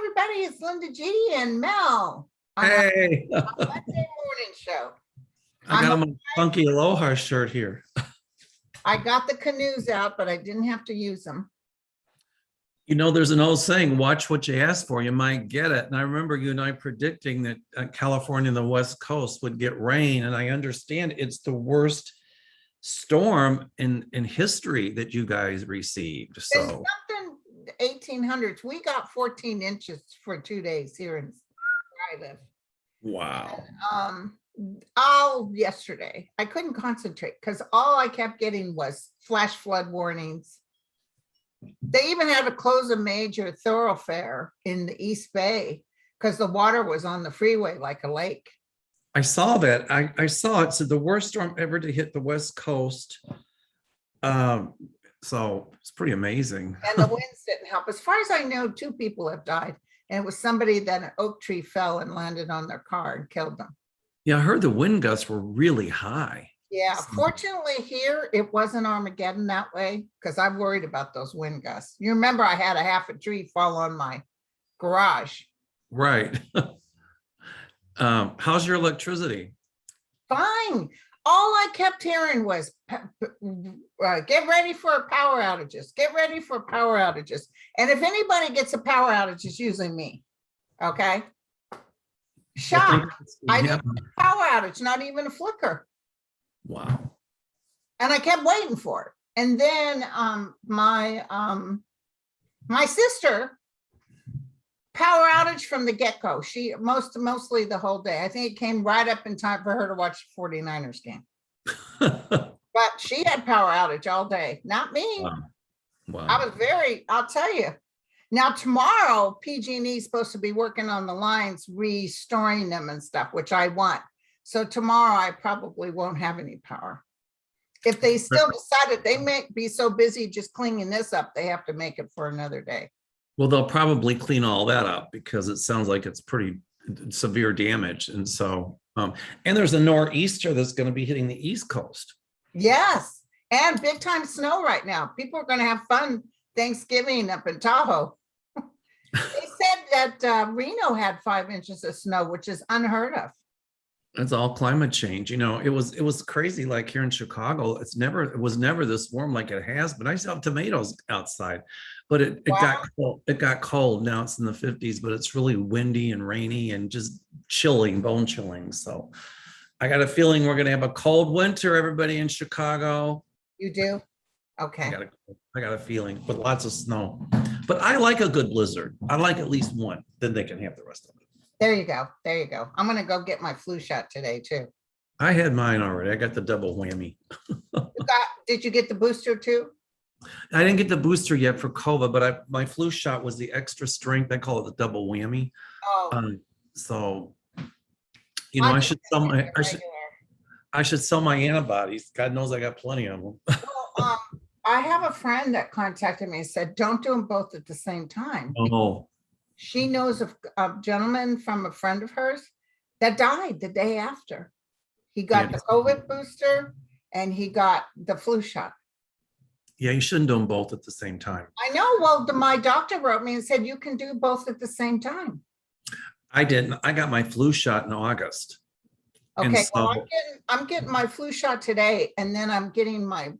everybody. It's Linda G and Mel on our Hey, Monday morning show. I got my funky Aloha shirt here. I got the canoes out, but I didn't have to use them. You know, there's an old saying, watch what you ask for, you might get it. And I remember you and I predicting that California and the West Coast would get rain. And I understand it's the worst storm in history that you guys received. It's So something 1800s. We got 14 inches for 2 days here in where I live. wow. All yesterday, I couldn't concentrate because all I kept getting was flash flood warnings. They even had to close a major thoroughfare in the East Bay because the water was on the freeway like a lake. I saw that. I saw it. So the worst storm ever to hit the West Coast. So it's pretty amazing. And the winds didn't help. As far as I know, 2 people have died. And it was somebody that an oak tree fell and landed on their car and killed them. Yeah, I heard the wind gusts were really high. Yeah, fortunately here, it wasn't Armageddon that way because I'm worried about those wind gusts. You remember I had a half a tree fall on my garage. Right. How's your electricity? Fine. All I kept hearing was get ready for power outages, get ready for power outages. And if anybody gets a power outage, it's usually me. Okay. Shocked. I didn't get a power outage, not even a flicker. Wow. And I kept waiting for it. And then my sister, power outage from the get-go. She mostly the whole day. I think it came right up in time for her to watch the 49ers game. But she had power outage all day, not me. Wow. Wow. I was I'll tell you. Now tomorrow, PG&E is supposed to be working on the lines, restoring them and stuff, which I want. So tomorrow I probably won't have any power. If they still decided they may be so busy just cleaning this up, they have to make it for another day. Well, they'll probably clean all that up because it sounds like it's pretty severe damage. And so, and there's a nor'easter that's going to be hitting the East Coast. Yes. And big time snow right now. People are going to have fun Thanksgiving up in Tahoe. They said that Reno had 5 inches of snow, which is unheard of. It's all climate change. You know, it was crazy. Like here in Chicago, it was never this warm like it has, but I still have tomatoes outside, but it got cold. It got cold. Now it's in the 50s, but it's really windy and rainy and just chilling, bone chilling. So I got a feeling we're going to have a cold winter, everybody in Chicago. You do? Okay. I got a feeling, but lots of snow, but I like a good blizzard. I like at least one, then they can have the rest of it. There you go. There you go. I'm going to go get my flu shot today too. I had mine already. I got the double whammy. Did you get the booster too? I didn't get the booster yet for COVID, but my flu shot was the extra strength. I call it the double whammy. Oh. So, you know, I should sell my antibodies. God knows I got plenty of them. Well, I have a friend that contacted me and said, don't do them both at the same time. Oh. She knows of a gentleman from a friend of hers that died the day after. He got the COVID booster and he got the flu shot. Yeah, you shouldn't do them both at the same time. I know. Well, my doctor wrote me and said, you can do both at the same time. I didn't. I got my flu shot in August. Okay, well, I'm getting my flu shot today, and then I'm getting my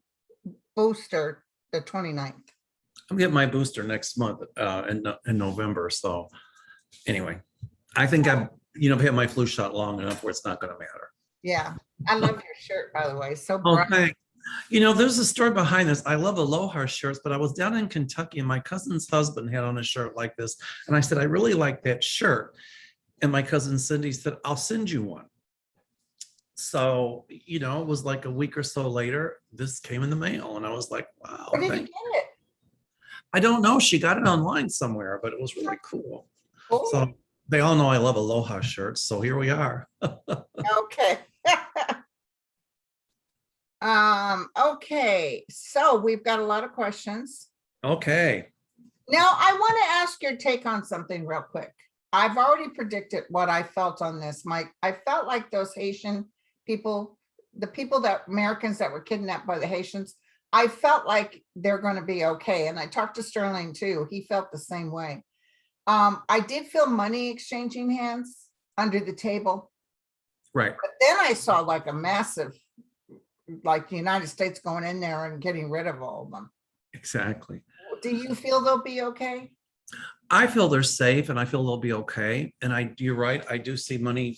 booster the 29th. I'm getting my booster next month in November. So anyway, I think I've had my flu shot long enough where it's not going to matter. Yeah. I love your shirt, by the way. So bright. Okay. You know, there's a story behind this. I love Aloha shirts, but I was down in Kentucky and my cousin's husband had on a shirt like this. And I said, I really like that shirt. And my cousin Cindy said, I'll send you one. So, you know, it was like a week or so later, this came in the mail and I was like, wow. Where did you get it? I don't know. She got it online somewhere, but it was really cool. Cool. So they all know I love Aloha shirts. So here we are. Okay. Okay. So we've got a lot of questions. Okay. Now I want to ask your take on something real quick. I've already predicted what I felt on this, Mike. I felt like those Haitian people, Americans that were kidnapped by the Haitians, I felt like they're going to be okay. And I talked to Sterling too. He felt the same way. I did feel money exchanging hands under the table, Right. but then I saw like a massive, like the United States going in there and getting rid of all of them. Exactly. Do you feel they'll be okay? I feel they're safe and I feel they'll be okay. And you're right. I do see money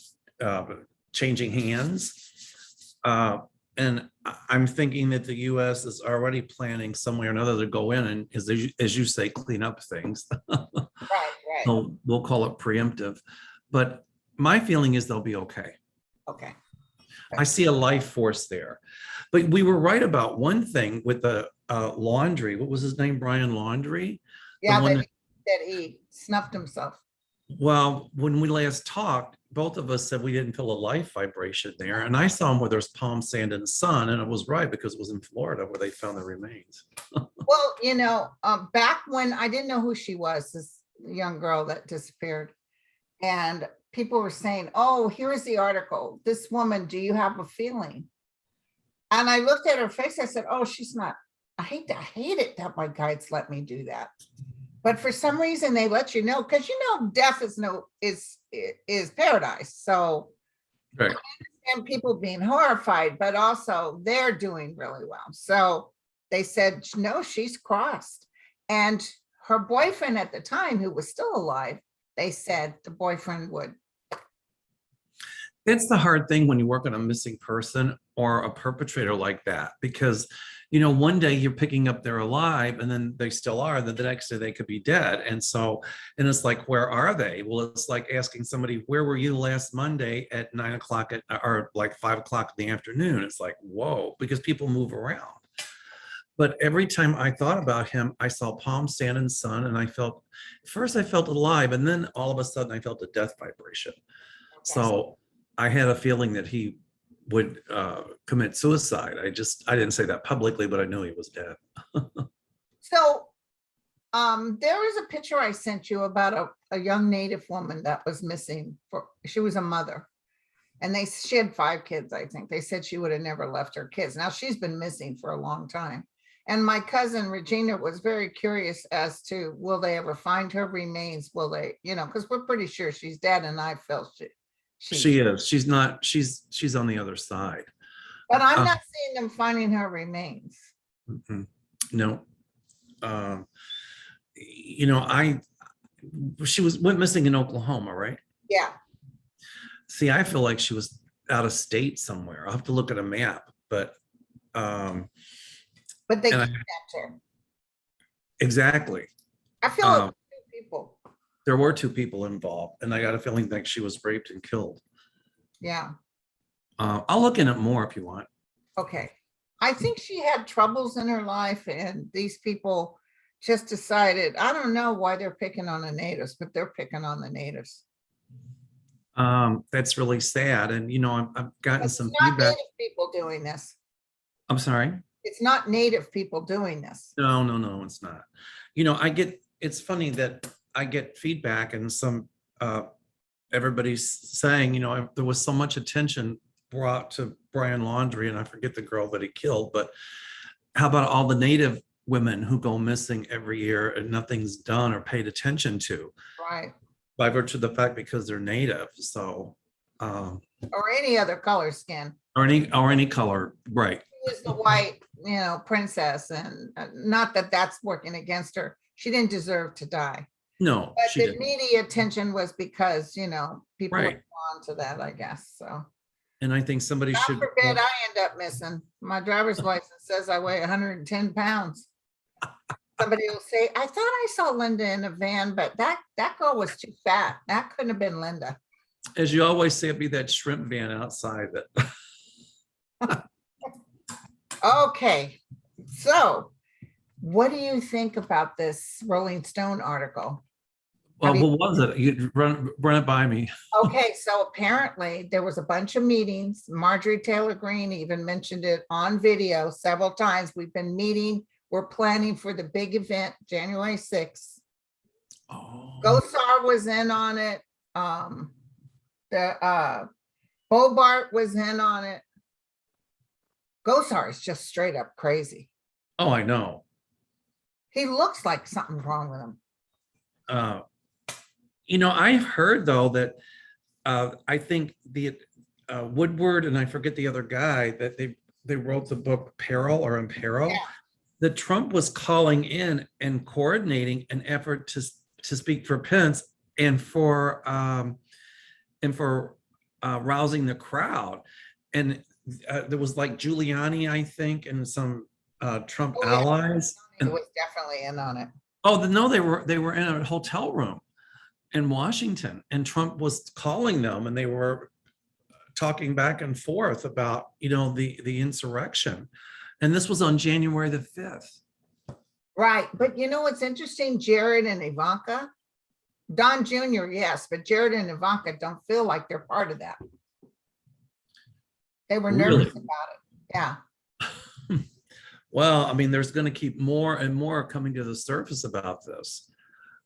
changing hands. And I'm thinking that the US is already planning some way or another to go in and, as you say, clean up things. Right. So we'll call it preemptive. But my feeling is they'll be okay. Okay. I see a life force there. But we were right about one thing with the Laundry. What was his name? Brian Laundry? Yeah, one that he snuffed himself. Well, when we last talked, both of us said we didn't feel a life vibration there. And I saw him where there's palm sand and sun, and it was right because it was in Florida where they found the remains. Well, back when I didn't know who she was, this young girl that disappeared, and people were saying, oh, here's the article. This woman, do you have a feeling? And I looked at her face. I said, oh, she's not. I hate it that my guides let me do that. But for some reason they let you know, because death is paradise. So Right. and people being horrified, but also they're doing really well. So they said, no, she's crossed. And her boyfriend at the time, who was still alive, they said the boyfriend would. It's the hard thing when you work on a missing person or a perpetrator like that, because one day you're picking up they're alive and then they still are, then the next day they could be dead. And it's like, where are they? Well, it's like asking somebody, where were you last Monday at 9 o'clock or like 5 o'clock in the afternoon? It's like, whoa, because people move around. But every time I thought about him, I saw palm, sand, and sun, and first I felt alive, and then all of a sudden I felt a death vibration. Okay. So I had a feeling that he would commit suicide. I didn't say that publicly, but I knew he was dead. So there was a picture I sent you about a young Native woman that was missing. She was a mother, and she had 5 kids, I think. They said she would have never left her kids. Now she's been missing for a long time. And my cousin Regina was very curious as to, will they ever find her remains? Will they, because we're pretty sure she's dead, and I felt she is. She's not. She's on the other side. But I'm not seeing them finding her remains. No. She went missing in Oklahoma, right? Yeah. See, I feel like she was out of state somewhere. I'll have to look at a map, but they kidnapped her. Exactly. I feel like 2 people. There were 2 people involved, and I got a feeling like she was raped and killed. Yeah. I'll look in it more if you want. Okay. I think she had troubles in her life, and these people just decided, I don't know why they're picking on the natives, but they're picking on the natives. That's really sad. And, I've gotten some feedback. Native people doing this. I'm sorry? It's not Native people doing this. No, it's not. It's funny that I get feedback, and everybody's saying, there was so much attention brought to Brian Laundry, and I forget the girl that he killed, but how about all the Native women who go missing every year and nothing's done or paid attention to? Right. By virtue of the fact because they're Native. So or any other color skin. Or any color, right. She was the white, princess, and not that that's working against her. She didn't deserve to die. No, but the media attention was because people right. were drawn to that, I guess. So, and I think somebody God should forbid I end up missing. My driver's license says I weigh 110 pounds. Somebody will say, I thought I saw Linda in a van, but that girl was too fat. That couldn't have been Linda. As you always say, it'd be that shrimp van outside that. Okay, so what do you think about this Rolling Stone article? Well, what was it? You run it by me. Okay, so apparently there was a bunch of meetings. Marjorie Taylor Greene even mentioned it on video several times. We've been meeting. We're planning for the big event, January 6th. Oh. Gosar was in on it. Bobart was in on it. Gosar is just straight up crazy. Oh, I know. He looks like something's wrong with him. I've heard though that I think the Woodward and I forget the other guy that they wrote the book Peril or Imperil, that Trump was calling in and coordinating an effort to speak for Pence and for rousing the crowd. And there was like Giuliani, I think, and some Trump allies. It was definitely in on it. Oh, no, they were in a hotel room in Washington, and Trump was calling them, and they were talking back and forth about, the insurrection. And this was on January the 5th. Right. But what's interesting, Jared and Ivanka, Don Jr., yes, but Jared and Ivanka don't feel like they're part of that. They were nervous about it. Yeah. Well, I mean, there's going to keep more and more coming to the surface about this.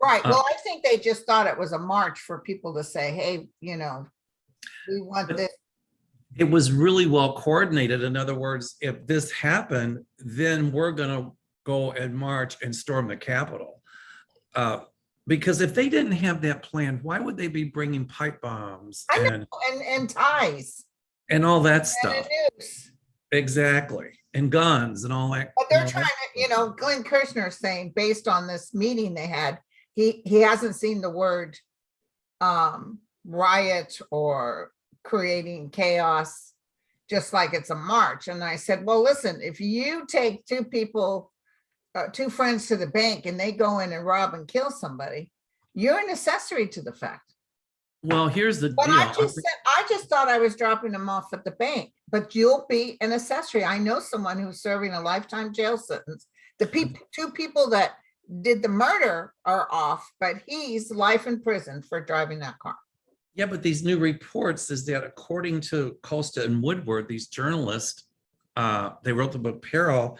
Right. Well, I think they just thought it was a march for people to say, hey, we want this. It was really well coordinated. In other words, if this happened, then we're going to go and march and storm the Capitol. Because if they didn't have that planned, why would they be bringing pipe bombs and ties and all that stuff? And a noose. Exactly. And guns and all that. But they're trying to, Glenn Kirshner is saying, based on this meeting they had, he hasn't seen the word riot or creating chaos, just like it's a march. And I said, well, listen, if you take two friends to the bank and they go in and rob and kill somebody, you're an accessory to the fact. Well, here's the deal. I just thought I was dropping them off at the bank, but you'll be an accessory. I know someone who's serving a lifetime jail sentence. The two people that did the murder are off, but he's life in prison for driving that car. Yeah, but these new reports is that according to Costa and Woodward, these journalists, they wrote the book Peril,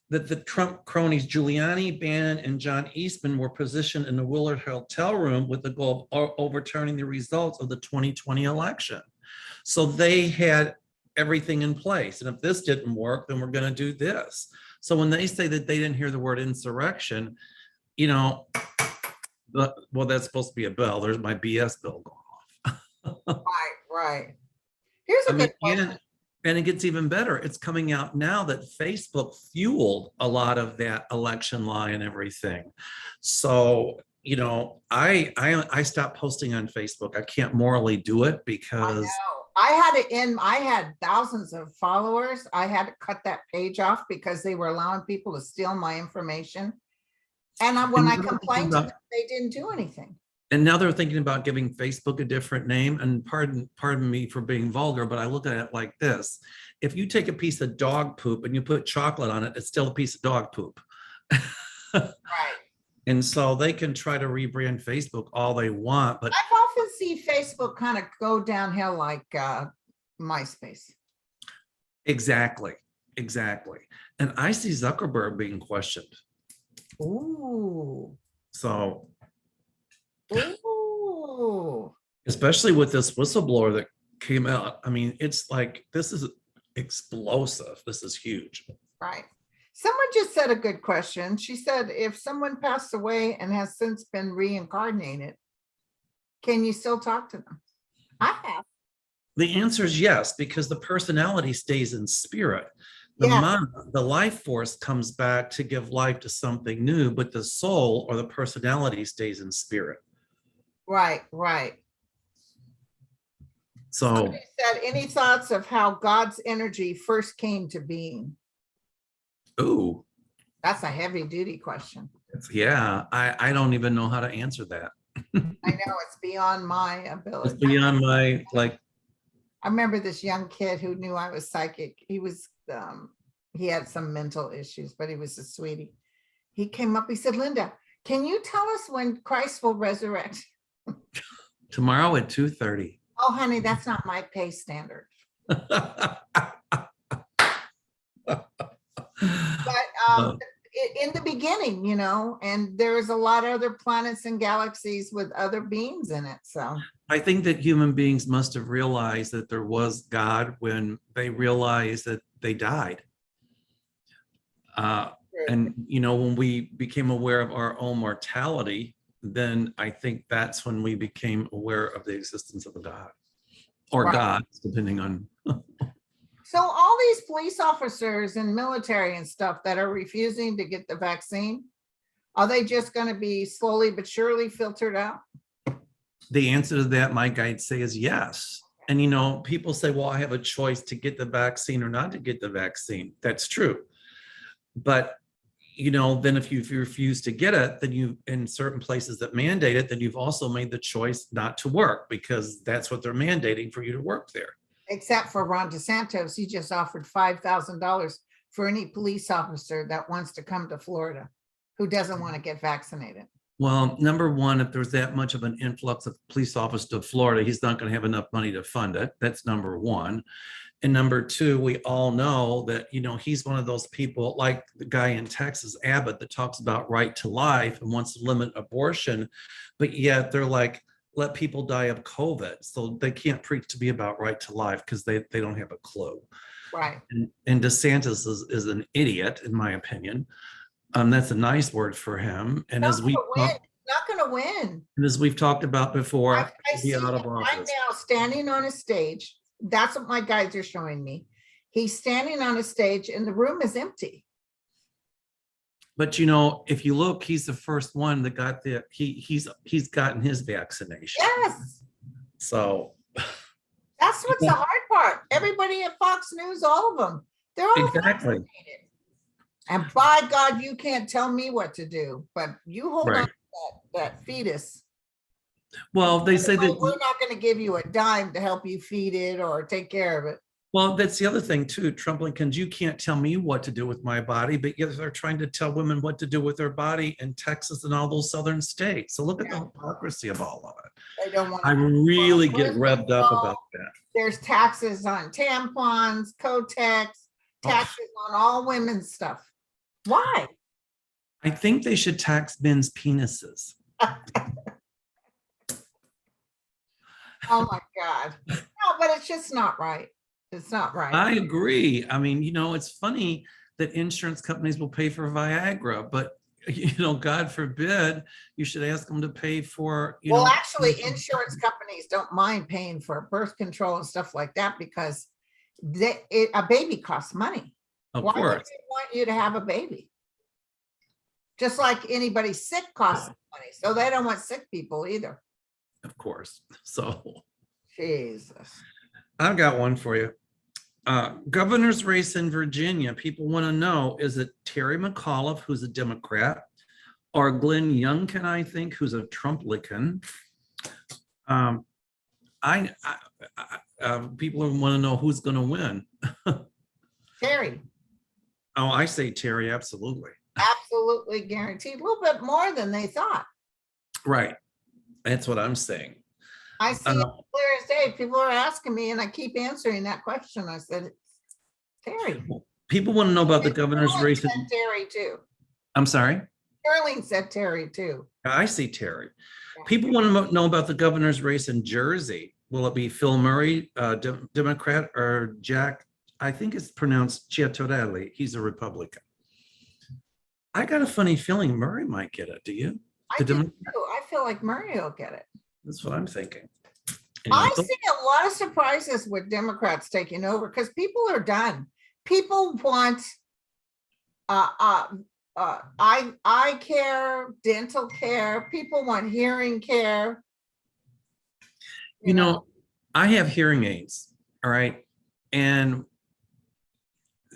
that the Trump cronies Giuliani, Bannon, and John Eastman were positioned in the Willard hotel room with the goal of overturning the results of the 2020 election. So they had everything in place. And if this didn't work, then we're going to do this. So when they say that they didn't hear the word insurrection, well, that's supposed to be a bell. There's my BS bill going off. Right. Here's a good question. And it gets even better. It's coming out now that Facebook fueled a lot of that election lie and everything. So, I stopped posting on Facebook. I can't morally do it because I had thousands of followers. I had to cut that page off because they were allowing people to steal my information. And when I complained to them, they didn't do anything. And now they're thinking about giving Facebook a different name. And pardon me for being vulgar, but I look at it like this. If you take a piece of dog poop and you put chocolate on it, it's still a piece of dog poop. Right. And so they can try to rebrand Facebook all they want. But I've often seen Facebook kind of go downhill like MySpace. Exactly. And I see Zuckerberg being questioned. Ooh. So. Ooh. Especially with this whistleblower that came out. I mean, it's like, this is explosive. This is huge. Right. Someone just said a good question. She said, if someone passed away and has since been reincarnated, can you still talk to them? I have. The answer is yes, because the personality stays in spirit. The life force comes back to give life to something new, but the soul or the personality stays in spirit. Right. So somebody said, any thoughts of how God's energy first came to being? Ooh. That's a heavy duty question. Yeah, I don't even know how to answer that. I know, it's beyond my ability. It's beyond my, I remember this young kid who knew I was psychic. He had some mental issues, but he was a sweetie. He came up, he said, Linda, can you tell us when Christ will resurrect? Tomorrow at 2:30. Oh, honey, that's not my pay standard. But in the beginning, and there's a lot of other planets and galaxies with other beings in it. So I think that human beings must have realized that there was God when they realized that they died. And when we became aware of our own mortality, then I think that's when we became aware of the existence of a God or Right. gods, depending on. So all these police officers and military and stuff that are refusing to get the vaccine, are they just going to be slowly but surely filtered out? The answer to that, Mike, I'd say is yes. And, you know, people say, well, I have a choice to get the vaccine or not to get the vaccine. That's true. But, you know, then if you refuse to get it, then you, in certain places that mandate it, then you've also made the choice not to work because that's what they're mandating for you to work there. Except for Ron DeSantis, he just offered $5,000 for any police officer that wants to come to Florida who doesn't want to get vaccinated. Well, number one, if there's that much of an influx of police officers to Florida, he's not going to have enough money to fund it. That's number one. And number two, we all know that, you know, he's one of those people like the guy in Texas, Abbott, that talks about right to life and wants to limit abortion, but yet they're like, let people die of COVID. So they can't preach to be about right to life because they don't have a clue. Right. And DeSantis is an idiot, in my opinion. That's a nice word for him. And Not going to win. And as we've talked about before, I see him right now standing on a stage. That's what my guides are showing me. He's standing on a stage and the room is empty. But you know, if you look, he's the first one that got he's gotten his vaccination. Yes. So that's what's the hard part. Everybody at Fox News, all of them, they're all exactly vaccinated. And by God, you can't tell me what to do, but you hold on to that fetus. Well, they say that we're not going to give you a dime to help you feed it or take care of it. Well, that's the other thing too, Trumplikins, you can't tell me what to do with my body, but yet they're trying to tell women what to do with their body in Texas and all those southern states. So look at the hypocrisy of all of it. They don't want I really get revved up about that. There's taxes on tampons, Kotex, taxes on all women's stuff. Why? I think they should tax men's penises. Oh my God. No, but it's just not right. It's not right. I agree. I mean, you know, it's funny that insurance companies will pay for Viagra, but you know, God forbid, you should ask them to pay for, you know. Actually, insurance companies don't mind paying for birth control and stuff like that because a baby costs money. Of Why course. would they want you to have a baby? Just like anybody sick costs money. So they don't want sick people either. Of course. So Jesus. I've got one for you. Governor's race in Virginia. People want to know, is it Terry McAuliffe, who's a Democrat, or Glenn Youngkin, I think, who's a Trumplican? People want to know who's going to win. Terry. Oh, I say Terry, absolutely. Absolutely guaranteed. A little bit more than they thought. Right. That's what I'm saying. I see it clear as day. People are asking me, and I keep answering that question. I said, it's Terry. People want to know about the governor's race. Terry too. I'm sorry? Sterling said Terry too. I see Terry. People want to know about the governor's race in Jersey. Will it be Phil Murray, Democrat, or Jack? I think it's pronounced Ciattarelli. He's a Republican. I got a funny feeling Murray might get it. Do you? I do too. I feel like Murray will get it. That's what I'm thinking. I see a lot of surprises with Democrats taking over because people are done. People want eye care, dental care. People want hearing care. You know, I have hearing aids. All right. And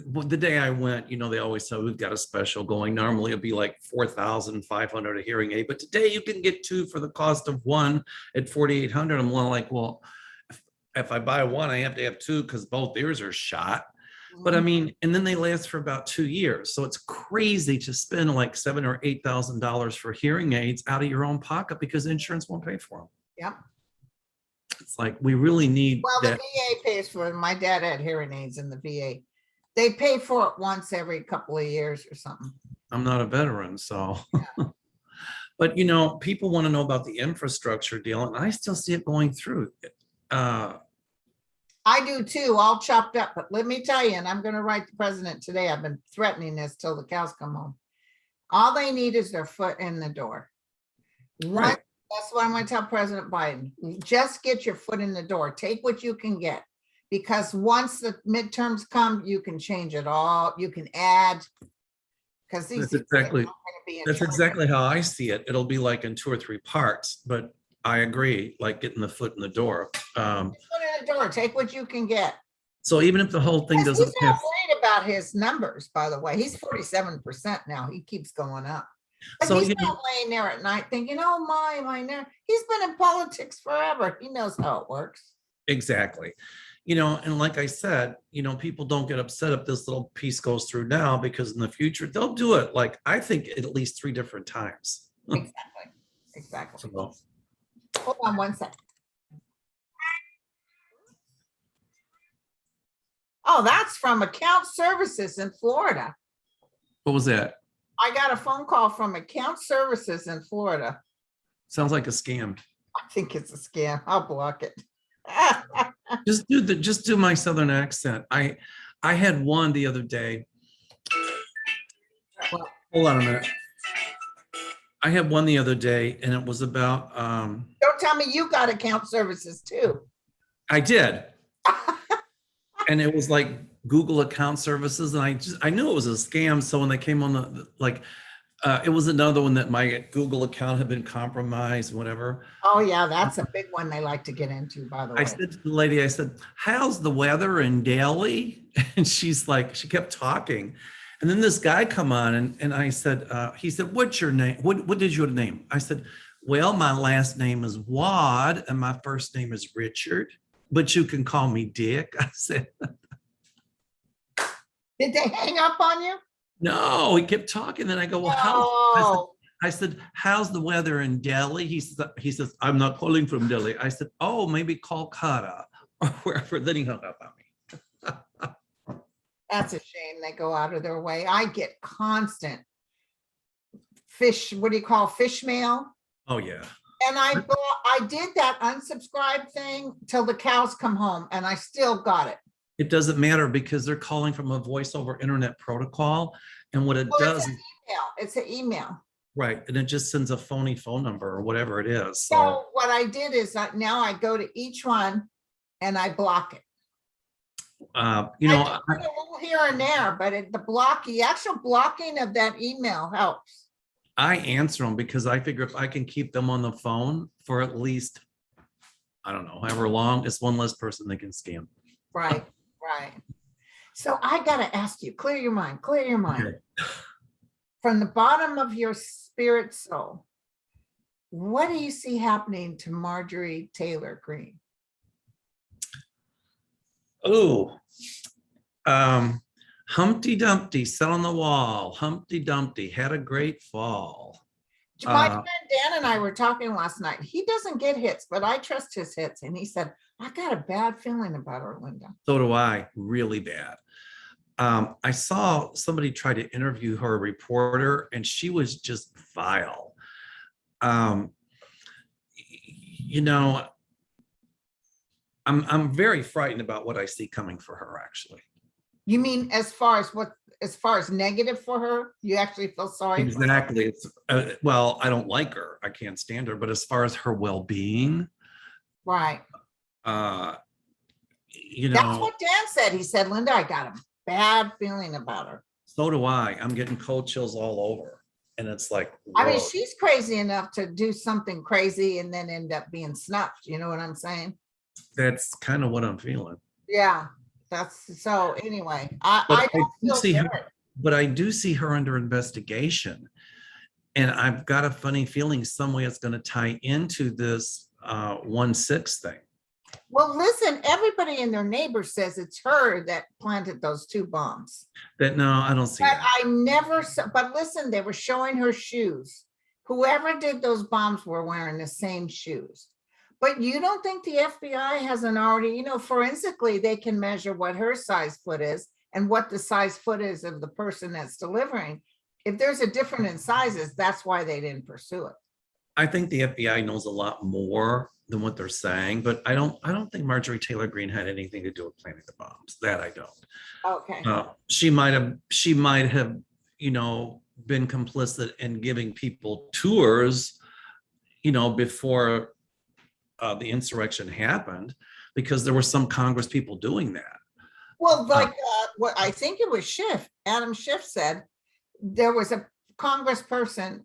the day I went, you know, they always say we've got a special going. Normally it'll be like $4,500 a hearing aid, but today you can get two for the cost of one at $4,800. I'm like, well, if I buy one, I have to have two because both ears are shot. But I mean, and then they last for about 2 years. So it's crazy to spend like $7,000 or $8,000 for hearing aids out of your own pocket because insurance won't pay for them. Yep. It's like we really need. Well, the VA pays for it. My dad had hearing aids in the VA. They pay for it once every couple of years or something. I'm not a veteran, so. Yeah. But, you know, people want to know about the infrastructure deal, and I still see it going through. I do too, all chopped up. But let me tell you, and I'm going to write the president today. I've been threatening this till the cows come home. All they need is their foot in the door. Right. That's what I'm going to tell President Biden. Just get your foot in the door. Take what you can get. Because once the midterms come, you can change it all. You can add. Because these That's exactly, that's charge. exactly how I see it. It'll be like in 2 or 3 parts, but I agree, like getting the foot in the door. Foot in the door. Take what you can get. So even if the whole thing He's doesn't not have, worried about his numbers, by the way. He's 47% now. He keeps going up. But so he's you not laying there at night thinking, oh my nerve. He's been in politics forever. He knows how it works. exactly. You know, and like I said, you know, people don't get upset if this little piece goes through now, because in the future they'll do it. Like, I think at least 3 different times. Exactly. So, Hold on one second. Oh, that's from Account Services in Florida. what was that? I got a phone call from Account Services in Florida. Sounds like a scam. I think it's a scam. I'll block it. Just do my Southern accent. I had one the other day. Well, Hold on a minute. I had one the other day, and it was about don't tell me you got Account Services too. I did. And it was like Google account services, and I knew it was a scam. So when they came on the it was another one that my Google account had been compromised, whatever. Oh yeah, that's a big one they like to get into, by the way. I said to the lady, I said, how's the weather in Delhi? And she's like, she kept talking. And then this guy come on, and I said, he said, what's your name? What is your name? I said, well, my last name is Wad and my first name is Richard, but you can call me Dick. I said, did they hang up on you? no, he kept talking. Then I go, well, No. I said, how's the weather in Delhi? He says, I'm not calling from Delhi. I said, oh, maybe Kolkata or wherever. Then he hung up on me. That's a shame. They go out of their way. I get constant fish, what do you call fish mail? Oh, yeah. And I did that unsubscribe thing till the cows come home, and I still got it. It doesn't matter because they're calling from a voice over internet protocol. And what it does, It's an email. right, and it just sends a phony phone number or whatever it is. So what I did is now I go to each one and I block it. You know, I do a little here and there, but the actual blocking of that email helps. I answer them because I figure if I can keep them on the phone for at least, I don't know, however long, it's one less person they can scam. Right. So I got to ask you, clear your mind. Okay. From the bottom of your spirit soul, what do you see happening to Marjorie Taylor Greene? Oh, Humpty Dumpty sat on the wall. Humpty Dumpty had a great fall. My friend Dan and I were talking last night. He doesn't get hits, but I trust his hits. And he said, I got a bad feeling about her, Linda. So do I, really bad. I saw somebody try to interview her, a reporter, and she was just vile. You know, I'm very frightened about what I see coming for her, actually. You mean as far as negative for her, you actually feel sorry? Exactly. It's well, I don't like her. I can't stand her. But as far as her well-being, right. You know, that's what Dan said. He said, Linda, I got a bad feeling about her. So do I. I'm getting cold chills all over. And it's like, whoa. I mean, she's crazy enough to do something crazy and then end up being snuffed. You know what I'm saying? That's kind of what I'm feeling. Yeah. That's so anyway, I don't see her, but I do see her under investigation. And I've got a funny feeling some way it's going to tie into this 1/6 thing. Well, listen, everybody and their neighbor says it's her that planted those 2 bombs. No, I don't see but that. I never saw, but listen, they were showing her shoes. Whoever did those bombs were wearing the same shoes. But you don't think the FBI hasn't already, forensically, they can measure what her size foot is and what the size foot is of the person that's delivering. If there's a difference in sizes, that's why they didn't pursue it. I think the FBI knows a lot more than what they're saying, but I don't think Marjorie Taylor Greene had anything to do with planting the bombs. That I don't. Okay. She might have, been complicit in giving people tours, before the insurrection happened, because there were some Congress people doing that. Well, like what I think it was Adam Schiff said, there was a congressperson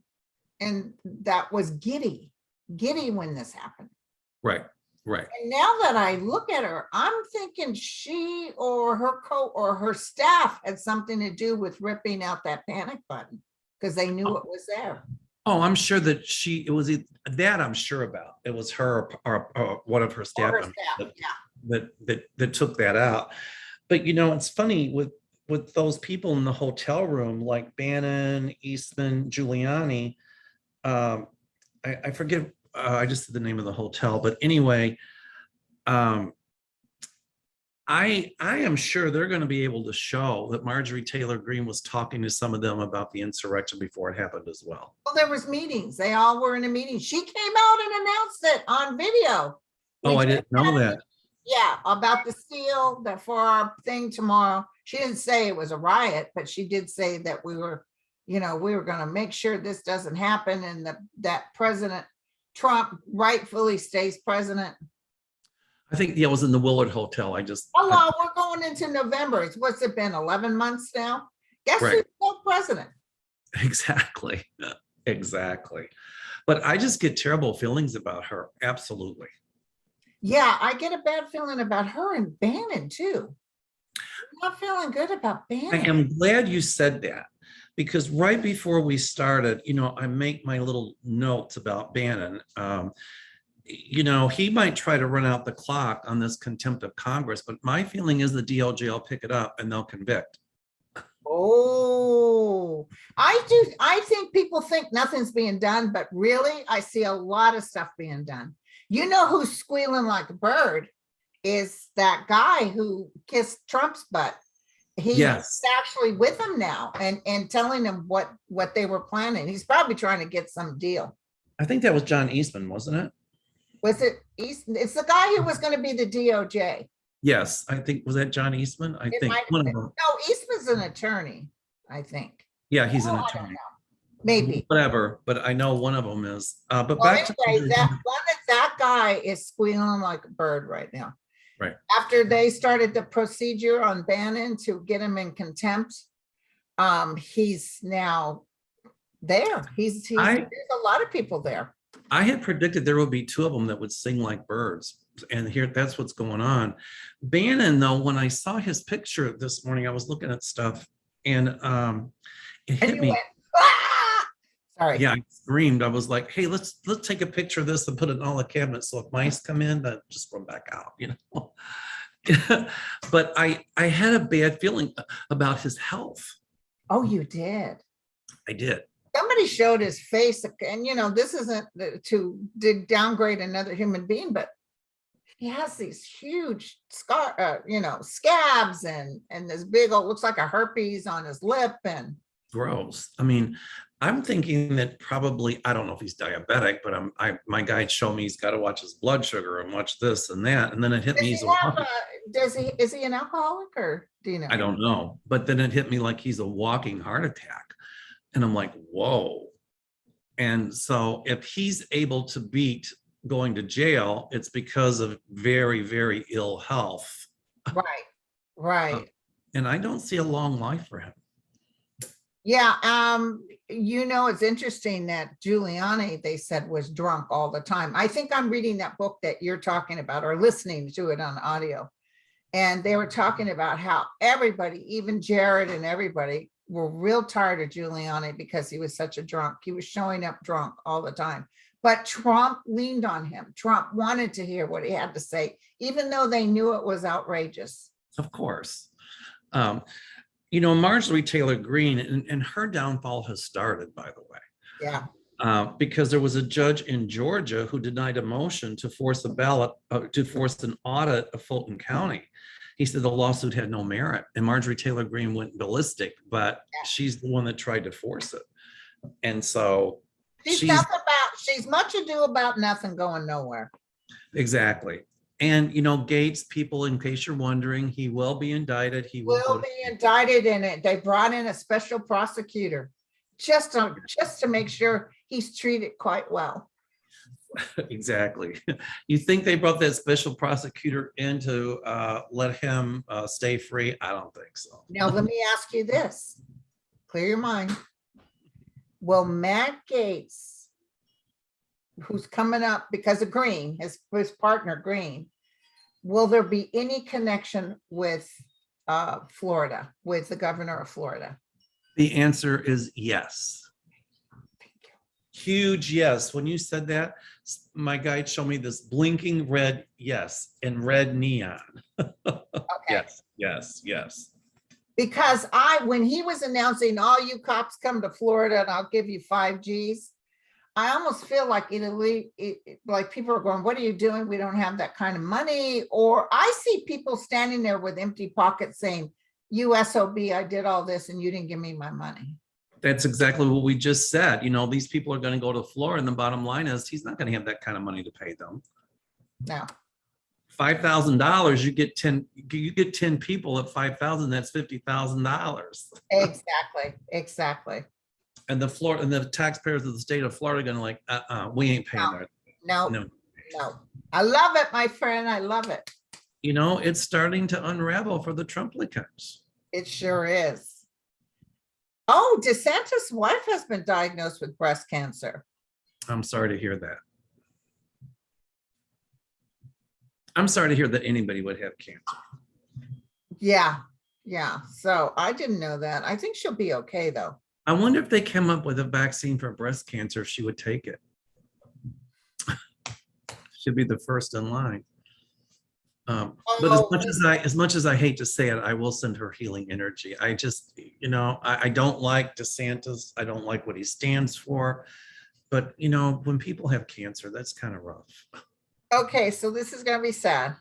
and that was giddy when this happened. Right. And now that I look at her, I'm thinking she or her staff had something to do with ripping out that panic button because they knew it was there. Oh, I'm sure that that I'm sure about. It was her or one of her staff, that took that out. But it's funny with those people in the hotel room, like Bannon, Eastman, Giuliani. I forget. I just said the name of the hotel, but anyway, I am sure they're going to be able to show that Marjorie Taylor Greene was talking to some of them about the insurrection before it happened as well. Well, there was meetings. They all were in a meeting. She came out and announced it on video. Oh, I didn't know that. Yeah, about the steal that for our thing tomorrow. She didn't say it was a riot, but she did say that we were going to make sure this doesn't happen and that President Trump rightfully stays president. I think it was in the Willard Hotel. We're going into November. What's it been, 11 months now? Guess who's still president? Exactly. But I just get terrible feelings about her. Absolutely. Yeah, I get a bad feeling about her and Bannon too. I'm not feeling good about Bannon. I am glad you said that, because right before we started, I make my little notes about Bannon. He might try to run out the clock on this contempt of Congress, but my feeling is the DOJ will pick it up and they'll convict. Oh, I think people think nothing's being done, but really, I see a lot of stuff being done. You know who's squealing like a bird is that guy who kissed Trump's butt. He's actually with him now and telling him what they were planning. He's probably trying to get some deal. I think that was John Eastman, wasn't it? Was it Eastman? It's the guy who was going to be the DOJ. Yes, I think, was that John Eastman? I think one of them. No, Eastman's an attorney, I think. Yeah, he's an attorney. Maybe. Whatever, but I know one of them is. But anyway, that guy is squealing like a bird right now. Right. After they started the procedure on Bannon to get him in contempt, he's now there. There's a lot of people there. I had predicted there would be two of them that would sing like birds. And that's what's going on. Bannon, though, when I saw his picture this morning, I was looking at stuff and it hit me. Went, ah! Sorry. Yeah, I screamed. I was like, hey, let's take a picture of this and put it in all the cabinets. So if mice come in, then just run back out, But I had a bad feeling about his health. Oh, you did? I did. Somebody showed his face, and this isn't to downgrade another human being, but he has these huge scabs and this big old, looks like a herpes on his lip, and gross. I mean, I'm thinking that probably, I don't know if he's diabetic, but my guide showed me he's got to watch his blood sugar and watch this and that, and then it hit me. Is he an alcoholic, or do you know? I don't know, but then it hit me like he's a walking heart attack. And I'm like, whoa. And so if he's able to beat going to jail, it's because of very, very ill health. Right. And I don't see a long life for him. Yeah. It's interesting that Giuliani, they said, was drunk all the time. I think I'm reading that book that you're talking about, or listening to it on audio. And they were talking about how everybody, even Jared and everybody, were real tired of Giuliani because he was such a drunk. He was showing up drunk all the time. But Trump leaned on him. Trump wanted to hear what he had to say, even though they knew it was outrageous. Of course. Marjorie Taylor Greene, and her downfall has started, by the way. Yeah. Because there was a judge in Georgia who denied a motion to force an audit of Fulton County. He said the lawsuit had no merit, and Marjorie Taylor Greene went ballistic, but she's the one that tried to force it. And so she's much ado about nothing going nowhere. Exactly. And, Gates, people, in case you're wondering, he will be indicted. He will be indicted in it. They brought in a special prosecutor just to make sure he's treated quite well. Exactly. You think they brought that special prosecutor in to let him stay free? I don't think so. Now, let me ask you this. Clear your mind. Will Matt Gaetz, who's coming up because of Green, his partner Green, will there be any connection with Florida, with the governor of Florida? The answer is yes. Huge yes. When you said that, my guide showed me this blinking red yes in red neon. Okay. Yes. Because when he was announcing all you cops come to Florida and I'll give you 5 Gs, I almost feel like like people are going, what are you doing? We don't have that kind of money. Or I see people standing there with empty pockets saying, you SOB, I did all this and you didn't give me my money. That's exactly what we just said. You know, these people are going to go to Florida, and the bottom line is he's not going to have that kind of money to pay them. No. $5,000, you get 10 people at 5,000, that's $50,000. Exactly. And the taxpayers of the state of Florida are going to we ain't paying that. No. I love it, my friend. I love it. You know, it's starting to unravel for the Trumplicans. It sure is. Oh, DeSantis' wife has been diagnosed with breast cancer. I'm sorry to hear that. I'm sorry to hear that anybody would have cancer. Yeah. So I didn't know that. I think she'll be okay though. I wonder if they came up with a vaccine for breast cancer, if she would take it. She'd be the first in line. But as much as I hate to say it, I will send her healing energy. I just, I don't like DeSantis. I don't like what he stands for. But, when people have cancer, that's kind of rough. Okay, so this is going to be sad.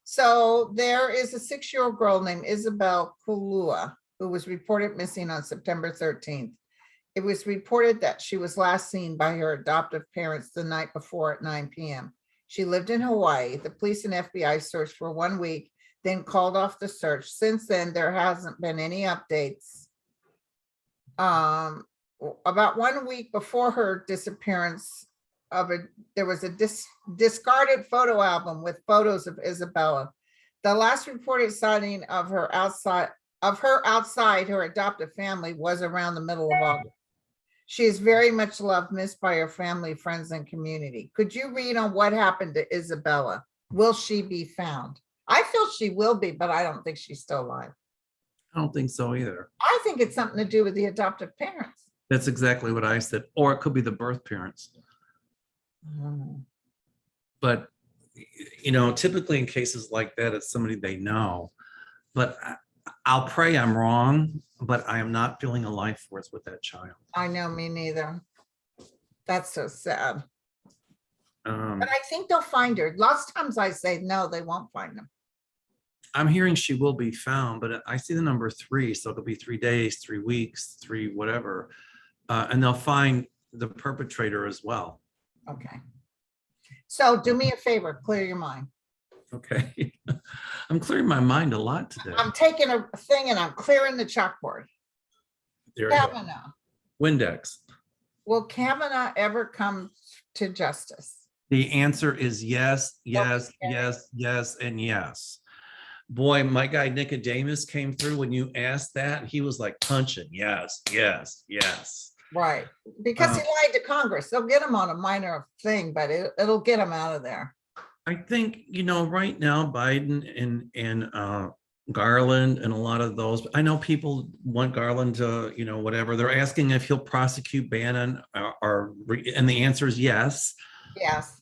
So there is a 6-year-old girl named Isabel Kulua who was reported missing on September 13th. It was reported that she was last seen by her adoptive parents the night before at 9 p.m. She lived in Hawaii. The police and FBI searched for 1 week, then called off the search. Since then, there hasn't been any updates. About 1 week before her disappearance, there was a discarded photo album with photos of Isabella. The last reported sighting of her outside her adoptive family was around the middle of August. She is very much loved, missed by her family, friends, and community. Could you read on what happened to Isabella? Will she be found? I feel she will be, but I don't think she's still alive. I don't think so either. I think it's something to do with the adoptive parents. That's exactly what I said. Or it could be the birth parents. But, typically in cases like that, it's somebody they know. But I'll pray I'm wrong, but I am not feeling a life force with that child. I know, me neither. That's so sad. But I think they'll find her. Lots of times I say, no, they won't find them. I'm hearing she will be found, but I see the number 3. So it'll be 3 days, 3 weeks, 3 whatever. And they'll find the perpetrator as well. Okay. So do me a favor, clear your mind. Okay. I'm clearing my mind a lot today. I'm taking a thing and I'm clearing the chalkboard. There Kavanaugh. Windex. Will Kavanaugh ever come to justice? The answer is yes, yes, Okay. yes, and yes. Boy, my guy Nicodemus came through when you asked that. He was like punching. Yes. Right. Because he lied to Congress. They'll get him on a minor thing, but it'll get him out of there. I think, right now, Biden and Garland and a lot of those, I know people want Garland to, whatever. They're asking if he'll prosecute Bannon and the answer is yes. Yes.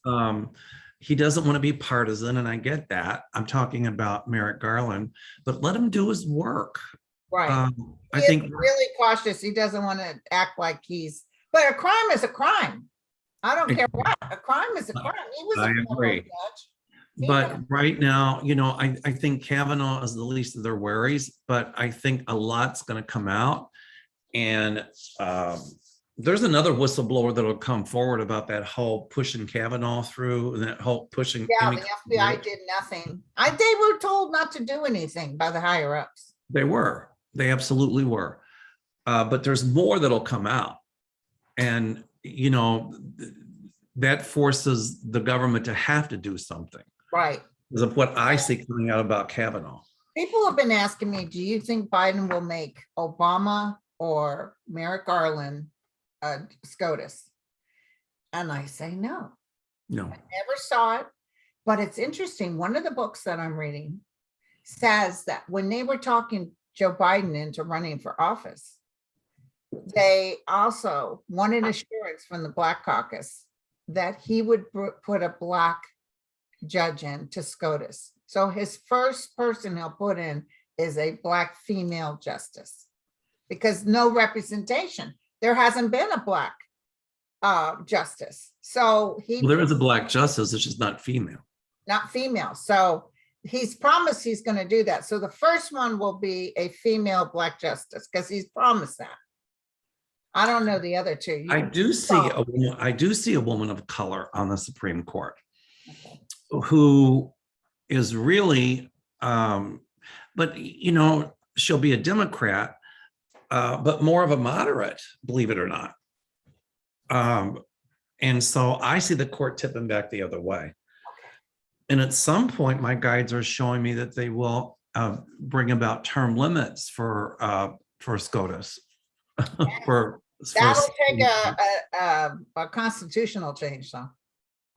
He doesn't want to be partisan, and I get that. I'm talking about Merrick Garland, but let him do his work. Right. I think really cautious. He doesn't want to act like but a crime is a crime. I don't care what. A crime is a crime. He was I agree. Judge. But right now, I think Kavanaugh is the least of their worries, but I think a lot's going to come out. And there's another whistleblower that'll come forward about that whole pushing Kavanaugh through and that whole pushing. Yeah, the FBI did nothing. They were told not to do anything by the higher ups. They absolutely were. But there's more that'll come out. And, that forces the government to have to do something. Right. Because of what I see coming out about Kavanaugh. People have been asking me, do you think Biden will make Obama or Merrick Garland SCOTUS? And I say no. No. I never saw it, but it's interesting. One of the books that I'm reading says that when they were talking Joe Biden into running for office, they also wanted assurance from the Black Caucus that he would put a Black judge in to SCOTUS. So his first person he'll put in is a Black female justice, because no representation. There hasn't been a Black justice. So there is a Black justice, it's just not female. Not female. So he's promised he's going to do that. So the first one will be a female Black justice, because he's promised that. I don't know the other two. I do see a woman of color on the Supreme Court, okay, who is really, but you know, she'll be a Democrat, but more of a moderate, believe it or not. And so I see the court tipping back the other way. And at some point, my guides are showing me that they will bring about term limits for SCOTUS. That'll take a constitutional change, though.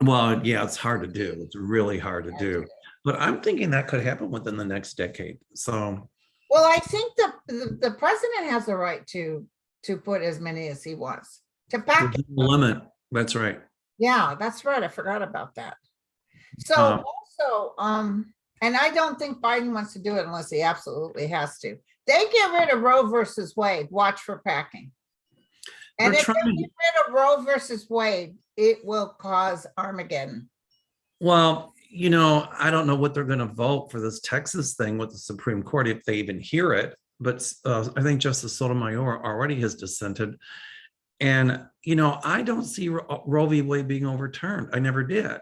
Well, yeah, it's hard to do. It's really hard to do. But I'm thinking that could happen within the next decade. So, well, I think the president has the right to put as many as he wants. To pack the limit. That's right. Yeah, that's right. I forgot about that. So also, and I don't think Biden wants to do it unless he absolutely has to. They get rid of Roe versus Wade. Watch for packing. And if they get rid of Roe versus Wade, it will cause Armageddon. Well, you know, I don't know what they're going to vote for this Texas thing with the Supreme Court, if they even hear it. But I think Justice Sotomayor already has dissented. And, you know, I don't see Roe v. Wade being overturned. I never did.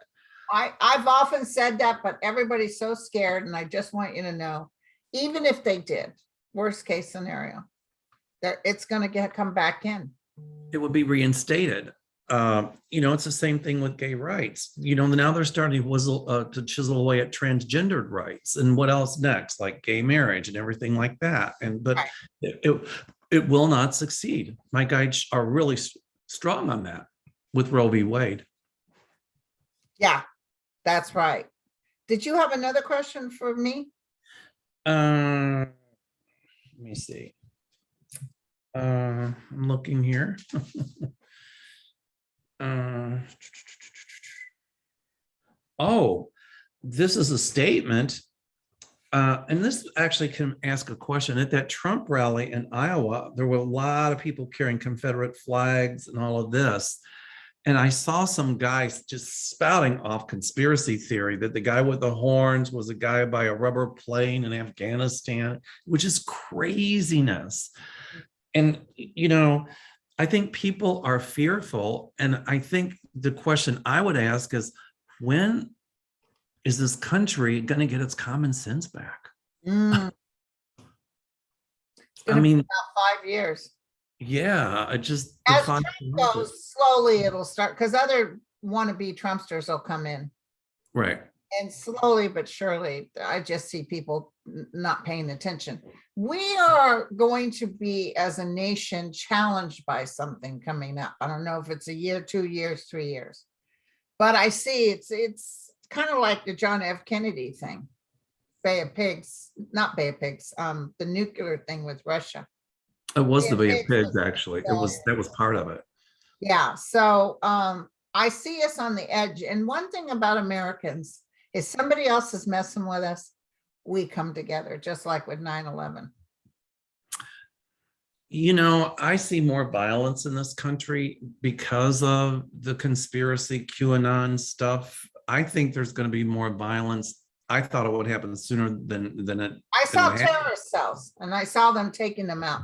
I've often said that, but everybody's so scared. And I just want you to know, even if they did, worst case scenario, it's going to come back in. It would be reinstated. You know, it's the same thing with gay rights. You know, now they're starting to chisel away at transgendered rights, and what else next, like gay marriage and everything like that. And but right, it will not succeed. My guides are really strong on that with Roe v. Wade. Yeah, that's right. Did you have another question for me? Let me see. I'm looking here. Oh, this is a statement. And this actually can ask a question. At that Trump rally in Iowa, there were a lot of people carrying Confederate flags and all of this. And I saw some guys just spouting off conspiracy theory that the guy with the horns was a guy by a rubber plane in Afghanistan, which is craziness. And, you know, I think people are fearful. And I think the question I would ask is, when is this country going to get its common sense back? I mean, about 5 years. Yeah, I just as Trump goes slowly, it'll start, because other wannabe Trumpsters will come in. Right. And slowly but surely, I just see people not paying attention. We are going to be, as a nation, challenged by something coming up. I don't know if it's a year, 2 years, 3 years, but I see it's kind of like the John F. Kennedy thing, Bay of Pigs, not Bay of Pigs, the nuclear thing with Russia. It was the Bay of Pigs, actually. That was part of it. Yeah. So I see us on the edge. And one thing about Americans is, somebody else is messing with us, we come together, just like with 9/11. You know, I see more violence in this country because of the conspiracy QAnon stuff. I think there's going to be more violence. I thought it would happen sooner than it. I saw terrorist cells, and I saw them taking them out.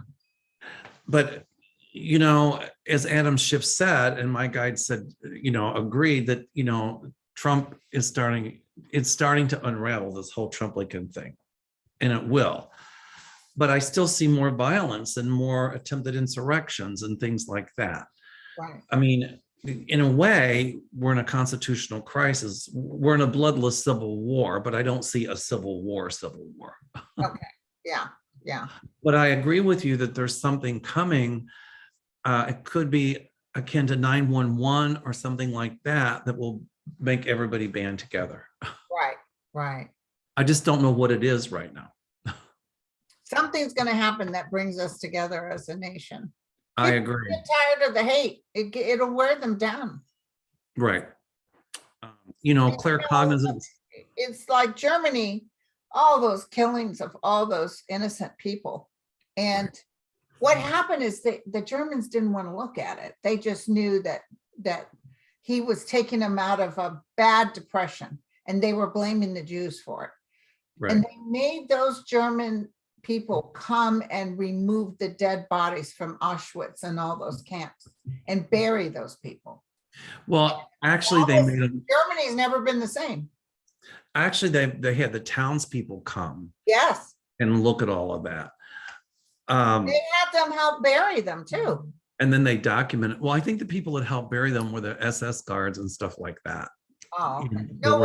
But, you know, as Adam Schiff said, and my guide said, you know, agreed that, you know, Trump is starting to unravel this whole Trump-Lincoln thing, and it will. But I still see more violence and more attempted insurrections and things like that. Right. I mean, in a way, we're in a constitutional crisis. We're in a bloodless civil war, but I don't see a civil war. Okay, yeah, yeah. But I agree with you that there's something coming. It could be akin to 911 or something like that that will make everybody band together. Right, right. I just don't know what it is right now. Something's going to happen that brings us together as a nation. I People agree. get tired of the hate. It'll wear them down. Right. Clear know, cognizance. It's like Germany, all those killings of all those innocent people. And what happened is the Germans didn't want to look at it. They just knew that he was taking them out of a bad depression, and they were blaming the Jews for it. Right. And they made those German people come and remove the dead bodies from Auschwitz and all those camps and bury those people. Well, actually, they made them. Germany's never been the same. Actually, they had the townspeople come. Yes. And look at all of that. They had them help bury them too. And then they documented. Well, I think the people that helped bury them were the SS guards and stuff like that. Oh, okay. No,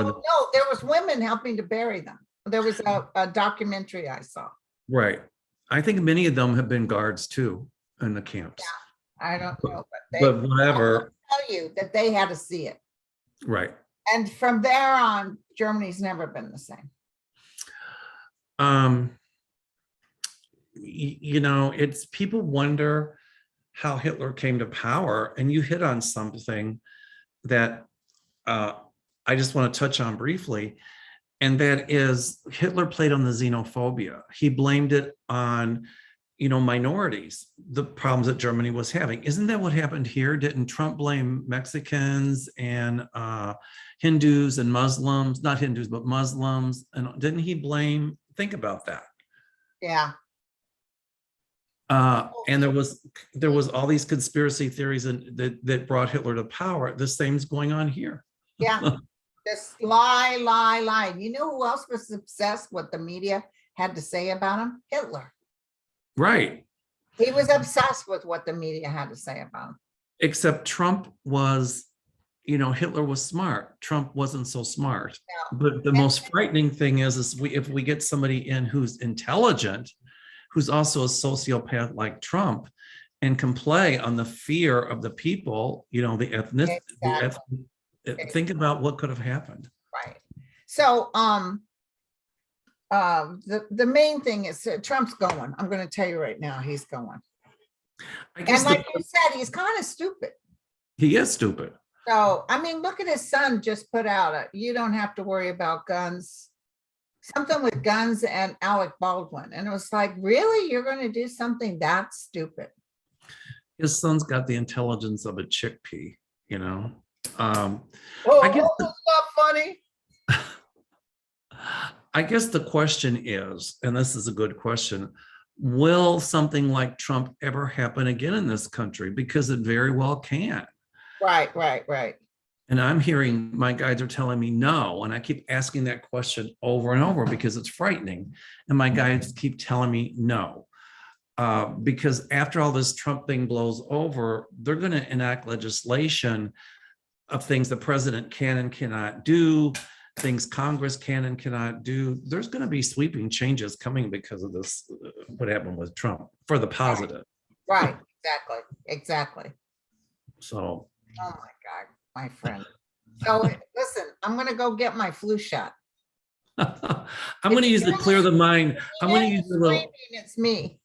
there was women helping to bury them. There was a documentary I saw. Right. I think many of them have been guards too in the camps. Yeah, I don't know, but whatever. Tell you that they had to see it. Right. And from there on, Germany's never been the same. It's people wonder how Hitler came to power, and you hit on something that I just want to touch on briefly. And that is Hitler played on the xenophobia. He blamed it on, minorities, the problems that Germany was having. Isn't that what happened here? Didn't Trump blame Mexicans and Hindus and Muslims, not Hindus, but Muslims? And didn't he blame, think about that. Yeah. And there was all these conspiracy theories that brought Hitler to power. The same's going on here. Yeah. Just lie. You know who else was obsessed with what the media had to say about him? Hitler. Right. He was obsessed with what the media had to say about him. Except Trump was, Hitler was smart. Trump wasn't so smart. No. But the most frightening thing is if we get somebody in who's intelligent, who's also a sociopath like Trump, and can play on the fear of the people, the ethnic. Exactly. Think about what could have happened. Right. So the main thing is Trump's going. I'm going to tell you right now, he's going. And like you said, he's kind of stupid. He is stupid. So, I mean, look at his son just put out you don't have to worry about guns. Something with guns and Alec Baldwin. And it was like, really? You're going to do something that stupid? His son's got the intelligence of a chickpea, I guess it's not funny. I guess the question is, and this is a good question, will something like Trump ever happen again in this country? Because it very well can. Right. And I'm hearing my guides are telling me no. And I keep asking that question over and over because it's frightening. And my guides keep telling me no. Because after all this Trump thing blows over, they're going to enact legislation of things the president can and cannot do, things Congress can and cannot do. There's going to be sweeping changes coming because of this, what happened with Trump, for the positive. Right. Exactly. So. Oh my God, my friend. So listen, I'm going to go get my flu shot. I'm going to use to clear the mind. I'm going to use a little. It's me.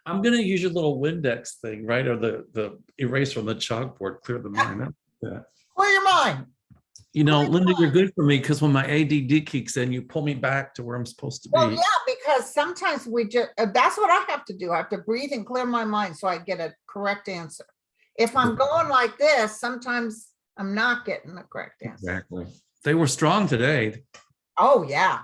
I'm going to use your little Windex thing, right? Or the eraser on the chalkboard, clear the mind. Clear your mind. Linda, you're good for me because when my ADD kicks in, you pull me back to where I'm supposed to be. Well, yeah, because sometimes that's what I have to do. I have to breathe and clear my mind so I get a correct answer. If I'm going like this, sometimes I'm not getting the correct answer. Exactly. They were strong today. Oh, yeah.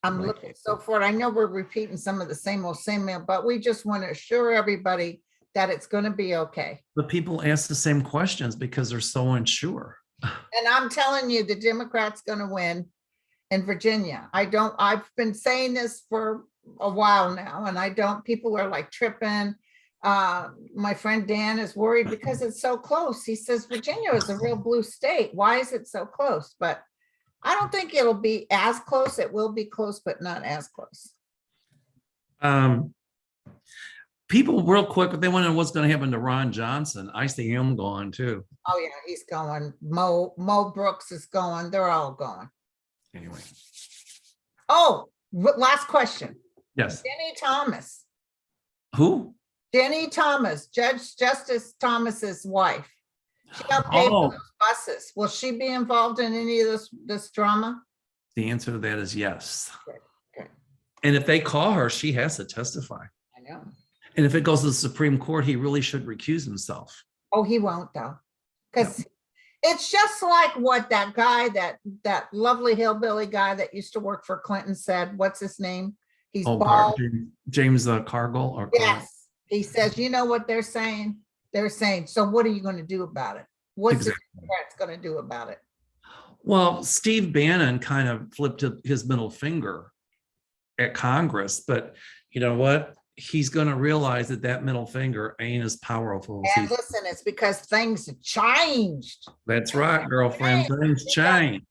I'm looking so forward. I know we're repeating some of the same old, but we just want to assure everybody that it's going to be okay. But people ask the same questions because they're so unsure. And I'm telling you, the Democrats going to win in Virginia. I've been saying this for a while now, and people are like tripping. My friend Dan is worried because it's so close. He says Virginia is a real blue state. Why is it so close? But I don't think it'll be as close. It will be close, but not as close. People real quick, they want to know what's going to happen to Ron Johnson. I see him going too. Oh yeah, he's going. Mo Brooks is going. They're all going. Anyway. Oh, last question. Yes. Jenny Thomas. Who? Jenny Thomas, Justice Thomas's wife. She got paid for those buses. Will she be involved in any of this drama? The answer to that is yes. Okay. And if they call her, she has to testify. I know. And if it goes to the Supreme Court, he really should recuse himself. Oh, he won't though. Because it's just like what that guy, that lovely hillbilly guy that used to work for Clinton said. What's his name? He's bald. James Cargill. Or yes. He says, you know what they're saying? They're saying, so what are you going to do about it? What's the Democrats going to do about it? Well, Steve Bannon kind of flipped his middle finger at Congress, but you know what? He's going to realize that middle finger ain't as powerful as and listen, it's because things have changed. That's right, girlfriend. Things change.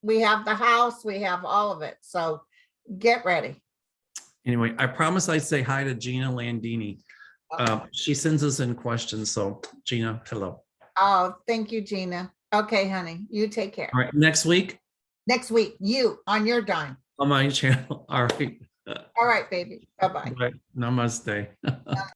We have the House, we have all of it. So get ready. Anyway, I promise I'd say hi to Gina Landini. She sends us in questions. So Gina, hello. Oh, thank you, Gina. Okay, honey, you take care. All right, next week? Next week, you on your dime. On my channel. All right. All right, baby. Bye-bye. Right. Namaste.